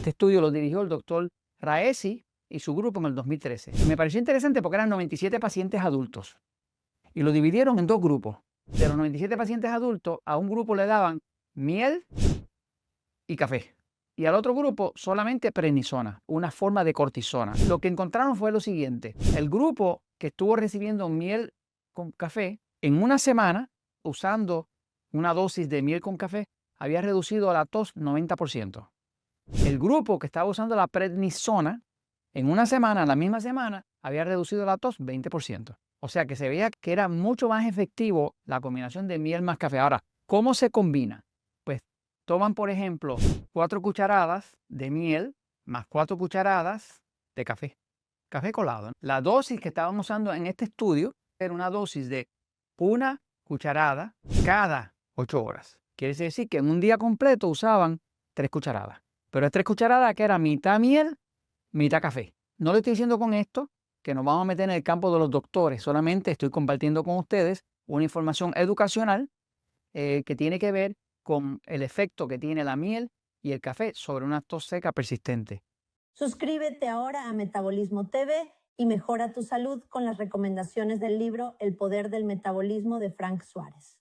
Este estudio lo dirigió el doctor Raesi y su grupo en el 2013. Me pareció interesante porque eran 97 pacientes adultos y lo dividieron en dos grupos. De los 97 pacientes adultos, a un grupo le daban miel y café. Y al otro grupo solamente prednisona, una forma de cortisona. Lo que encontraron fue lo siguiente. El grupo que estuvo recibiendo miel con café, en una semana, usando una dosis de miel con café, había reducido la tos 90%. El grupo que estaba usando la prednisona, en una semana, en la misma semana, había reducido la tos 20%. O sea que se veía que era mucho más efectivo la combinación de miel más café. Ahora, ¿cómo se combina? Pues toman, por ejemplo, 4 cucharadas de miel más 4 cucharadas de café. Café colado. La dosis que estaban usando en este estudio era una dosis de una cucharada cada 8 horas. Quiere decir que en un día completo usaban 3 cucharadas. Pero es 3 cucharadas que era mitad miel, mitad café. No le estoy diciendo con esto que nos vamos a meter en el campo de los doctores. Solamente estoy compartiendo con ustedes una información educacional que tiene que ver con el efecto que tiene la miel y el café sobre una tos seca persistente. Suscríbete ahora a Metabolismo TV y mejora tu salud con las recomendaciones del libro El poder del metabolismo de Frank Suárez.